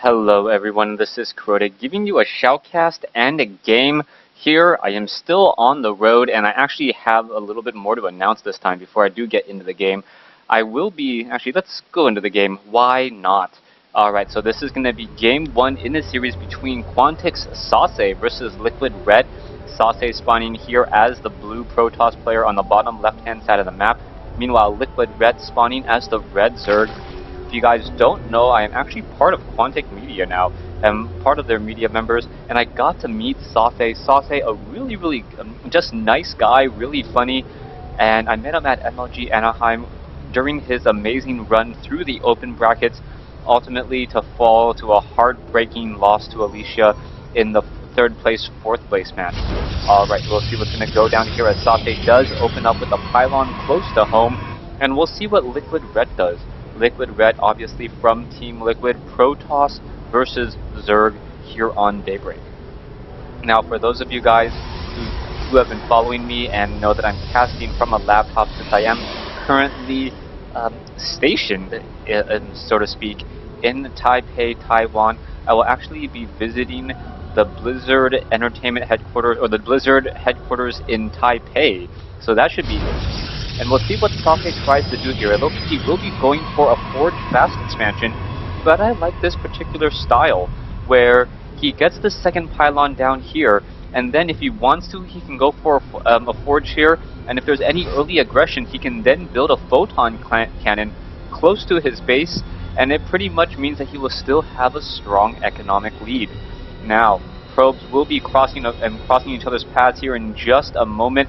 Hello everyone, this is Crota giving you a shoutcast and a game here. I am still on the road and I actually have a little bit more to announce this time before I do get into the game. Actually let's go into the game, why not? Alright, so this is going to be game 1 in the series between Quantic's Sase versus Liquid Red. Sase spawning here as the blue Protoss player on the bottom left hand side of the map. Meanwhile Liquid Red spawning as the red Zerg. If you guys don't know, I am actually part of Quantic Media now. I'm part of their media members, and I got to meet Sase. Sase, a really just nice guy, really funny, and I met him at MLG Anaheim during his amazing run through the open brackets, ultimately to fall to a heartbreaking loss to Alicia in the third place, fourth place match. Alright, we'll see what's going to go down here as Sase does open up with a pylon close to home, and we'll see what Liquid Red does. Liquid Red, obviously from Team Liquid, Protoss versus Zerg here on Daybreak. Now, for those of you guys who have been following me and know that I'm casting from a laptop, since I am currently stationed, so to speak, in Taipei, Taiwan, I will actually be visiting the Blizzard Entertainment headquarters, or the Blizzard headquarters in Taipei. So that should be good. And we'll see what Sase tries to do here. It looks like he will be going for a Forge Fast expansion, but I like this particular style, where he gets the second pylon down here, and then if he wants to, he can go for a Forge here, and if there's any early aggression, he can then build a Photon Cannon close to his base, and it pretty much means that he will still have a strong economic lead. Now, probes will be crossing each other's paths here in just a moment.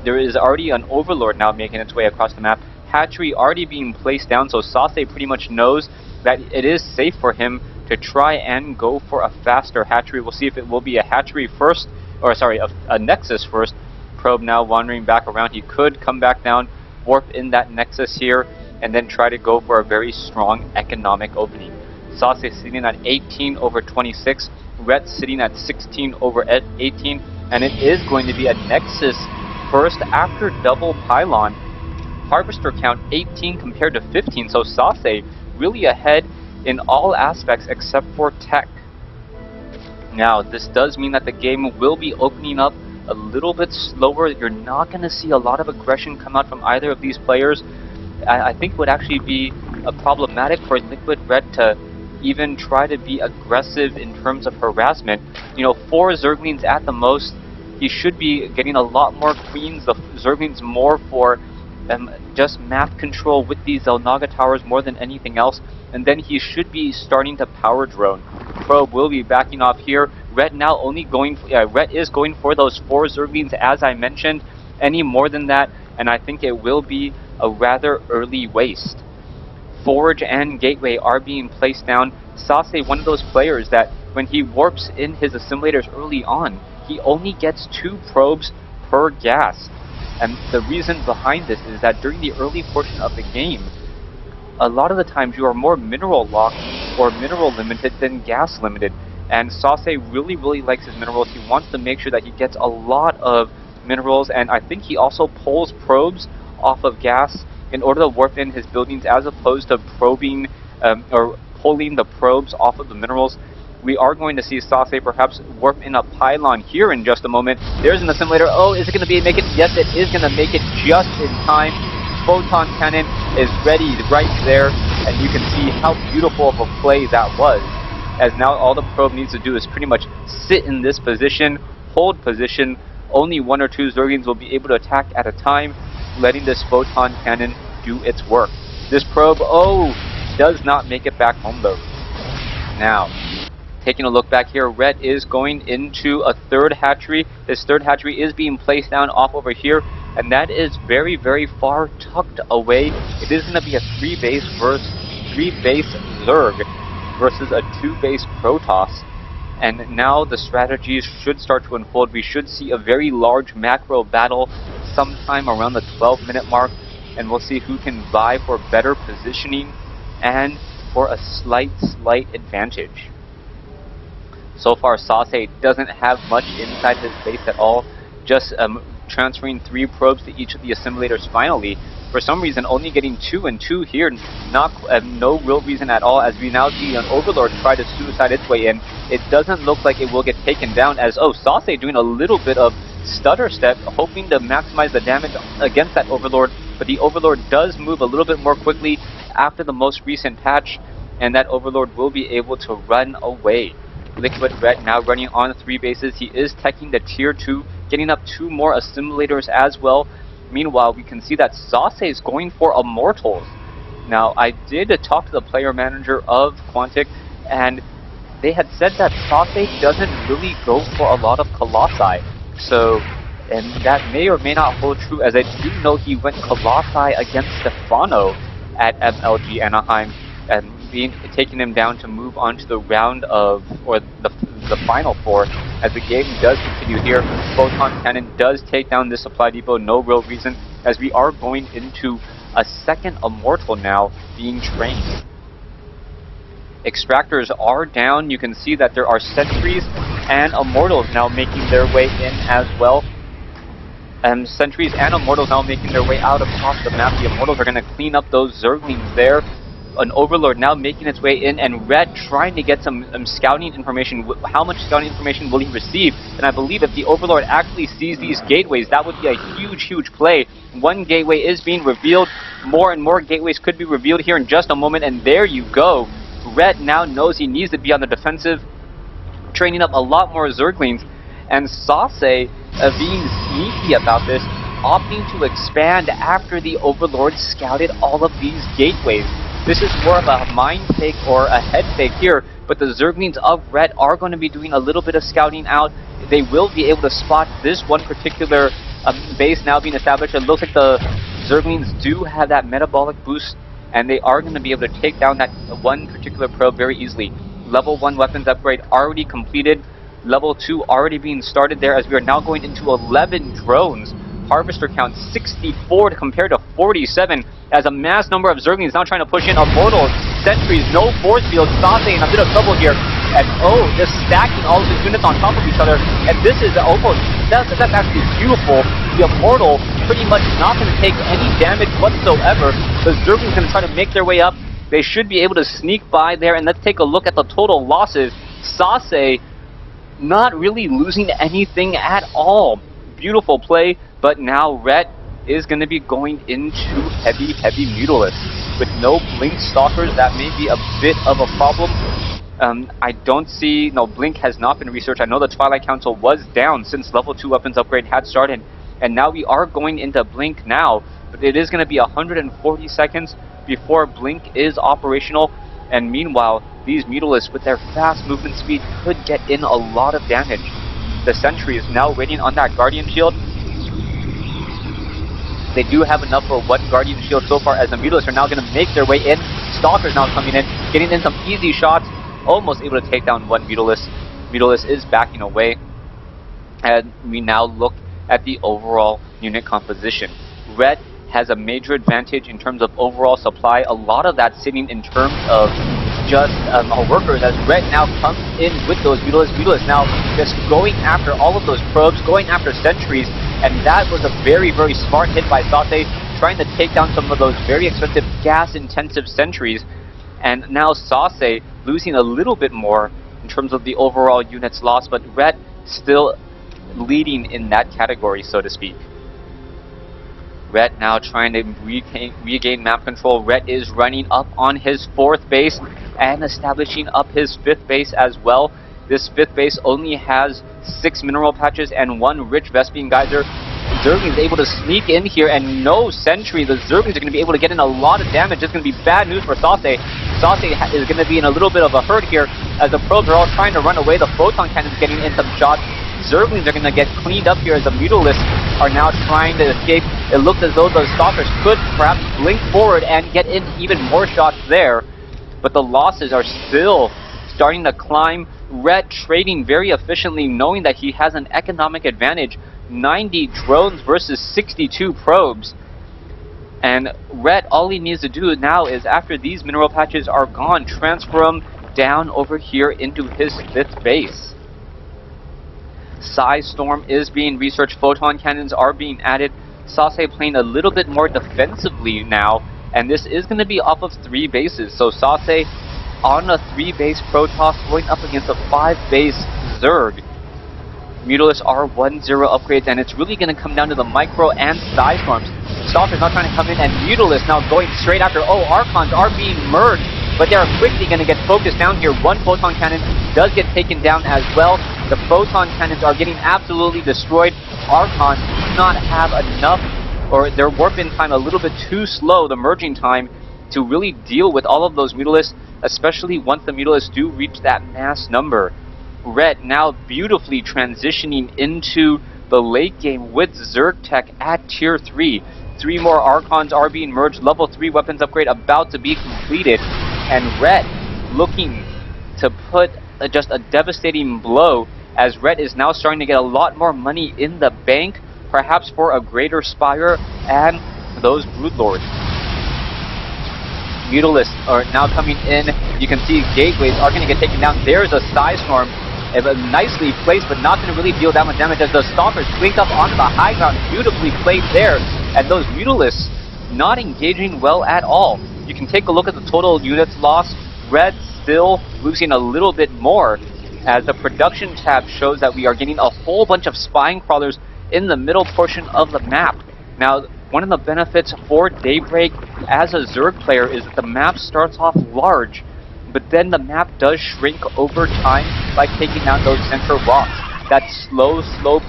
There is already an Overlord now making its way across the map. Hatchery already being placed down, so Sase pretty much knows that it is safe for him to try and go for a faster hatchery. We'll see if it will be a hatchery first, or sorry, a Nexus first. Probe now wandering back around. He could come back down, warp in that Nexus here, and then try to go for a very strong economic opening. Sase sitting at 18 over 26, Red sitting at 16 over 18, and it is going to be a Nexus first after double pylon. Harvester count 18 compared to 15, so Sase really ahead in all aspects except for tech. Now, this does mean that the game will be opening up a little bit slower. You're not going to see a lot of aggression come out from either of these players. I think it would actually be problematic for Liquid Red to even try to be aggressive in terms of harassment. You know, 4 Zerglings at the most. He should be getting a lot more queens, the Zerglings more for just map control with these Zelnaga towers more than anything else, and then he should be starting to power drone. Probe will be backing off here. Red now only going, Red is going for those 4 Zerglings as I mentioned. Any more than that, and I think it will be a rather early waste. Forge and Gateway are being placed down. Sase, one of those players that when he warps in his assimilators early on, he only gets 2 probes per gas. And the reason behind this is that during the early portion of the game, a lot of the times you are more mineral locked or mineral limited than gas limited. And Sase really likes his minerals. He wants to make sure that he gets a lot of minerals, and I think he also pulls probes off of gas in order to warp in his buildings, as opposed to probing or pulling the probes off of the minerals. We are going to see Sase perhaps warp in a pylon here in just a moment. There's an assimilator. Oh, is it going to make it? Yes, it is going to make it just in time. Photon Cannon is ready right there, and you can see how beautiful of a play that was. As now all the probe needs to do is pretty much sit in this position, hold position. Only 1 or 2 Zerglings will be able to attack at a time, letting this Photon Cannon do its work. This probe, does not make it back home though. Now, taking a look back here, Red is going into a 3rd hatchery. This 3rd hatchery is being placed down off over here, and that is very far tucked away. It is going to be a 3-base Zerg versus a 2-base Protoss. And now the strategies should start to unfold. We should see a very large macro battle sometime around the 12-minute mark, and we'll see who can vie for better positioning and for a slight advantage. So far, Sase doesn't have much inside his base at all, just transferring 3 probes to each of the assimilators finally. For some reason, only getting 2 and 2 here, not no real reason at all, as we now see an Overlord try to suicide its way in. It doesn't look like it will get taken down, as, oh, Sase doing a little bit of stutter step, hoping to maximize the damage against that Overlord, but the Overlord does move a little bit more quickly after the most recent patch, and that Overlord will be able to run away. Liquid Red now running on 3 bases. He is teching the tier 2, getting up 2 more assimilators as well. Meanwhile, we can see that Sase is going for Immortals. Now, I did talk to the player manager of Quantic, and they had said that Sase doesn't really go for a lot of Colossi. So, and that may or may not hold true, as I do know he went Colossi against Stefano at MLG Anaheim, and taking him down to move on to the round of, or the final 4, as the game does continue here. Photon Cannon does take down this supply depot, no real reason, as we are going into a second Immortal now being trained. Extractors are down. You can see that there are sentries and Immortals now making their way in as well. Sentries and Immortals now making their way out across the map. The Immortals are going to clean up those Zerglings there. An Overlord now making its way in, and Red trying to get some scouting information. How much scouting information will he receive? And I believe if the Overlord actually sees these gateways, that would be a huge, huge play. One gateway is being revealed. More and more gateways could be revealed here in just a moment, and there you go. Red now knows he needs to be on the defensive, training up a lot more Zerglings, and Sase, being sneaky about this, opting to expand after the Overlord scouted all of these gateways. This is more of a mind fake or a head fake here, but the Zerglings of Red are going to be doing a little bit of scouting out. They will be able to spot this one particular base now being established. It looks like the Zerglings do have that metabolic boost, and they are going to be able to take down that one particular probe very easily. Level 1 weapons upgrade already completed. Level 2 already being started there, as we are now going into 11 drones. Harvester count 64 compared to 47, as a mass number of Zerglings now trying to push in. Immortals, sentries, no force field. Sase in a bit of trouble here, and oh, just stacking all of his units on top of each other, and this is almost, that's actually beautiful. The Immortal pretty much not going to take any damage whatsoever. The Zerglings going to try to make their way up. They should be able to sneak by there, and let's take a look at the total losses. Sase not really losing anything at all. Beautiful play, but now Red is going to be going into heavy Mutalisks. With no Blink Stalkers, that may be a bit of a problem. I don't see, no, Blink has not been researched. I know the Twilight Council was down since level 2 weapons upgrade had started, and now we are going into Blink now, but it is going to be 140 seconds before Blink is operational, and meanwhile, these Mutalisks with their fast movement speed could get in a lot of damage. The Sentry is now waiting on that Guardian Shield. They do have enough for one Guardian Shield so far, as the Mutalisks are now going to make their way in. Stalker's now coming in, getting in some easy shots, almost able to take down one Mutalisk. Mutalisk is backing away, and we now look at the overall unit composition. Red has a major advantage in terms of overall supply, a lot of that sitting in terms of just workers, as Red now comes in with those Mutalisks. Mutalisks now just going after all of those probes, going after sentries, and that was a very, very smart hit by Sase, trying to take down some of those very expensive gas-intensive sentries, and now Sase losing a little bit more in terms of the overall units lost, but Red still leading in that category, so to speak. Red now trying to regain map control. Red is running up on his 4th base and establishing up his 5th base as well. This 5th base only has 6 mineral patches and 1 rich Vespian geyser. Zerglings able to sneak in here, and no sentry. The Zerglings are going to be able to get in a lot of damage. It's going to be bad news for Sase. Sase is going to be in a little bit of a hurt here, as the probes are all trying to run away. The photon cannon's getting in some shots. Zerglings are going to get cleaned up here, as the Mutalisks are now trying to escape. It looks as though those Stalkers could perhaps blink forward and get in even more shots there, but the losses are still starting to climb. Red trading very efficiently, knowing that he has an economic advantage. 90 drones versus 62 probes. And Red, all he needs to do now is, after these mineral patches are gone, transfer them down over here into his 5th base. Psy Storm is being researched. Photon cannons are being added. Sase playing a little bit more defensively now, and this is going to be off of 3 bases. So Sase on a 3-base Protoss going up against a 5-base Zerg. Mutalisk are 1-0 upgrades, and it's really going to come down to the micro and Psy Storms. Stalker's now trying to come in, and Mutalisk now going straight after. Oh, Archons are being merged, but they are quickly going to get focused down here. One Photon Cannon does get taken down as well. The Photon Cannons are getting absolutely destroyed. Archons do not have enough, or their warp-in time a little bit too slow, the merging time, to really deal with all of those Mutalisks, especially once the Mutalisks do reach that mass number. Red now beautifully transitioning into the late game with Zerg Tech at tier 3. 3 more Archons are being merged, level 3 weapons upgrade about to be completed, and Red looking to put just a devastating blow, as Red is now starting to get a lot more money in the bank, perhaps for a greater Spire and those Broodlords. Mutalisks are now coming in. You can see gateways are going to get taken down. There's a Psy Storm. Nicely placed, but not going to really deal that much damage as the Stalkers blink up onto the high ground. Beautifully played there. And those Mutalisks not engaging well at all. You can take a look at the total units lost. Red still losing a little bit more, as the production tab shows that we are getting a whole bunch of spine crawlers in the middle portion of the map. Now, one of the benefits for Daybreak as a Zerg player is that the map starts off large, but then the map does shrink over time by taking down those center rocks. That slow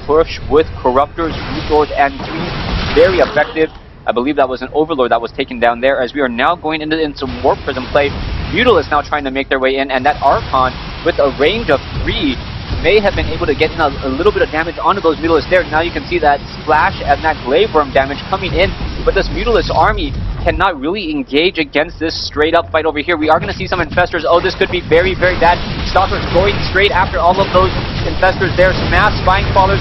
push with Corruptors, Broodlords, and Trees, very effective. I believe that was an Overlord that was taken down there, as we are now going into some Warp Prism play. Mutalisk now trying to make their way in, and that Archon with a range of 3 may have been able to get in a little bit of damage onto those Mutalisks there. Now you can see that splash and that Glaive Worm damage coming in, but this Mutalisk army cannot really engage against this straight up fight over here. We are going to see some Infestors. Oh, this could be very, very bad. Stalkers going straight after all of those Infestors there. Mass Spine Crawlers.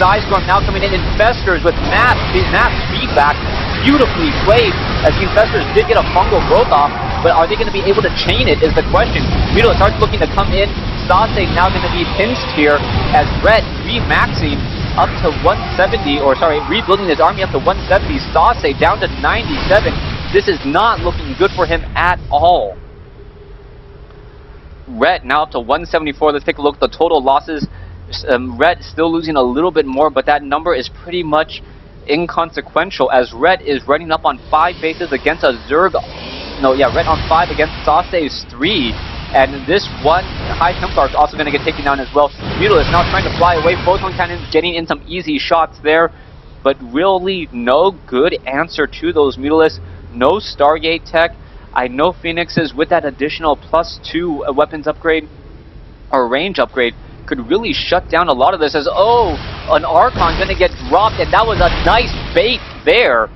Psy Storm now coming in. Infestors with mass feedback. Beautifully played, as the Infestors did get a fungal growth off, but are they going to be able to chain it is the question. Mutalisk starts looking to come in. Sase now going to be pinched here, as Red remaxing up to 170, or sorry, rebuilding his army up to 170. Sase down to 97. This is not looking good for him at all. Red now up to 174. Let's take a look at the total losses. Red still losing a little bit more, but that number is pretty much inconsequential, as Red is running up on 5 bases against a Zerg. Red on 5 against Sase's 3. And this one High Templar is also going to get taken down as well. Mutalisk now trying to fly away. Photon Cannons getting in some easy shots there, but really no good answer to those Mutalisks. No Stargate tech. I know Phoenixes with that additional +2 weapons upgrade or range upgrade could really shut down a lot of this, as an Archon going to get dropped, and that was a nice bait there.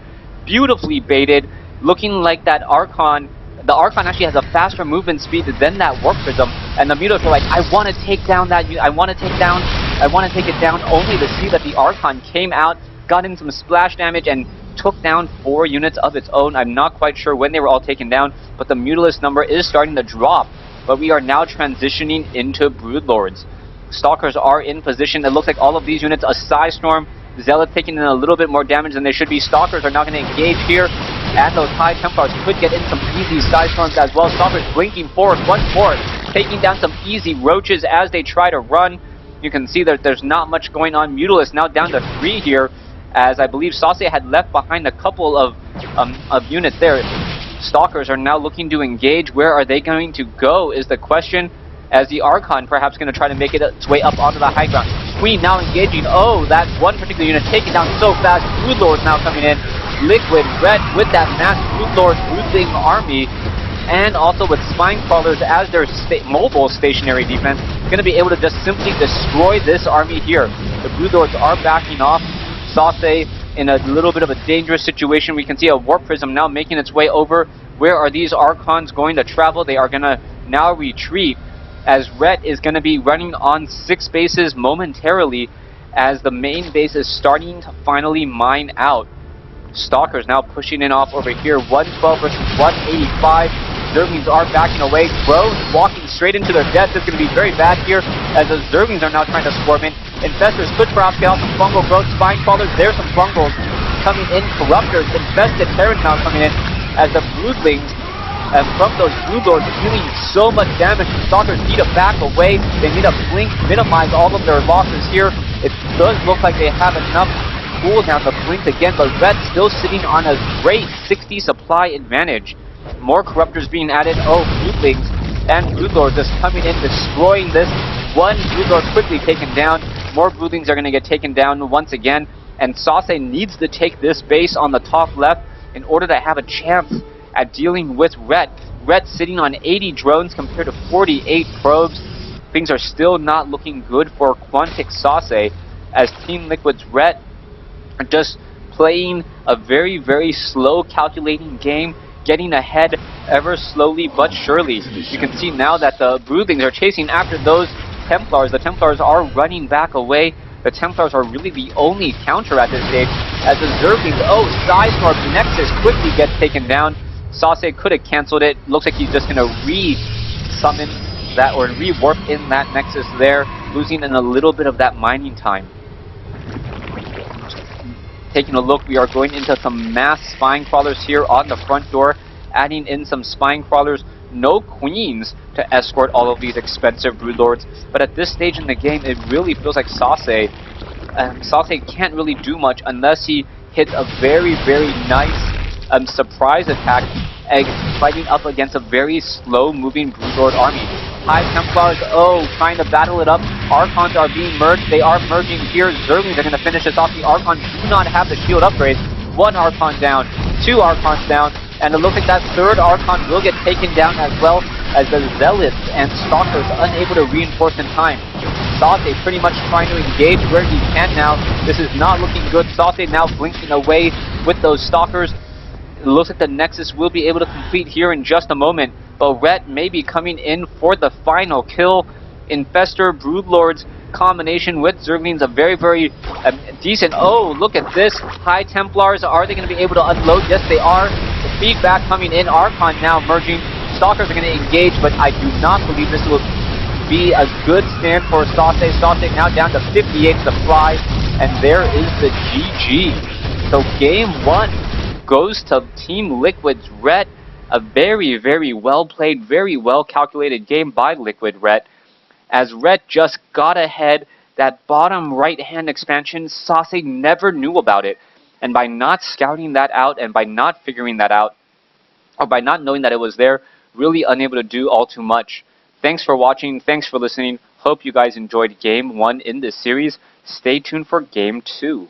Beautifully baited, looking like that Archon. The Archon actually has a faster movement speed than that Warp Prism, and the Mutalisks were like, I want to take down that, I want to take it down, only to see that the Archon came out, got in some splash damage, and took down 4 units of its own. I'm not quite sure when they were all taken down, but the Mutalisk number is starting to drop, but we are now transitioning into Broodlords. Stalkers are in position. It looks like all of these units, a Psy Storm, Zealot taking in a little bit more damage than they should be. Stalkers are now going to engage here, and those High Templars could get in some easy Psy Storms as well. Stalkers blinking forward, 1-4, taking down some easy roaches as they try to run. You can see that there's not much going on. Mutalisk now down to 3 here, as I believe Sase had left behind a couple of units there. Stalkers are now looking to engage. Where are they going to go is the question, as the Archon perhaps going to try to make its way up onto the high ground. Queen now engaging. Oh, that one particular unit taken down so fast. Broodlords now coming in. Liquid Red with that mass Broodlord brooding army, and also with Spine Crawlers as their mobile stationary defense, going to be able to just simply destroy this army here. The Broodlords are backing off. Sase in a little bit of a dangerous situation. We can see a Warp Prism now making its way over. Where are these Archons going to travel? They are going to now retreat, as Red is going to be running on 6 bases momentarily, as the main base is starting to finally mine out. Stalkers now pushing in off over here. 112 versus 185. Zerglings are backing away. Drones walking straight into their death. This is going to be very bad here, as the Zerglings are now trying to swarm in. Infestors could perhaps get off some fungal growth. Spine Crawlers, there's some fungals. coming in, Corruptors, Infested Terran now coming in, as the Broodlings, and from those Broodlords dealing so much damage, the Stalkers need to back away, they need to blink, minimize all of their losses here. It does look like they have enough cooldown to blink again, but Red still sitting on a great 60 supply advantage. More Corruptors being added, oh, Broodlings and Broodlords just coming in, destroying this. One Broodlord quickly taken down, more Broodlings are going to get taken down once again, and Sase needs to take this base on the top left in order to have a chance at dealing with Ret. Ret sitting on 80 drones compared to 48 probes. Things are still not looking good for Quantic Sase, as Team Liquid's Ret are just playing a very, very slow calculating game, getting ahead ever slowly but surely. You can see now that the Broodlings are chasing after those Templars. The Templars are running back away. The Templars are really the only counter at this stage, as the Zerglings, oh, Seismorph Nexus quickly gets taken down. Sase could have cancelled it. Looks like he's just going to re-summon that, or re-warp in that Nexus there, losing in a little bit of that mining time. Taking a look, we are going into some mass Spine Crawlers here on the front door, adding in some Spine Crawlers. No Queens to escort all of these expensive Broodlords, but at this stage in the game, it really feels like Sase can't really do much unless he hits a very, very nice surprise attack, fighting up against a very slow-moving Broodlord army. High Templars, oh, trying to battle it up. Archons are being merged. They are merging here. Zerglings are going to finish this off. The Archons do not have the shield upgrades. One Archon down, two Archons down, and it looks like that third Archon will get taken down as well, as the Zealots and Stalkers unable to reinforce in time. Sase pretty much trying to engage where he can now. This is not looking good. Sase now blinking away with those Stalkers. It looks like the Nexus will be able to complete here in just a moment, but Ret may be coming in for the final kill. Infestor Broodlords combination with Zerglings, a very, very decent. Oh, look at this. High Templars, are they going to be able to unload? Yes, they are. The feedback coming in. Archon now merging. Stalkers are going to engage, but I do not believe this will be a good stand for Sase. Sase now down to 58 supply, and there is the GG. So game one goes to Team Liquid's Ret. A very, very well played, very well calculated game by Liquid Ret, as Ret just got ahead. That bottom right hand expansion, Sase never knew about it, and by not scouting that out and by not figuring that out, or by not knowing that it was there, really unable to do all too much. Thanks for watching, thanks for listening. Hope you guys enjoyed game one in this series. Stay tuned for game two.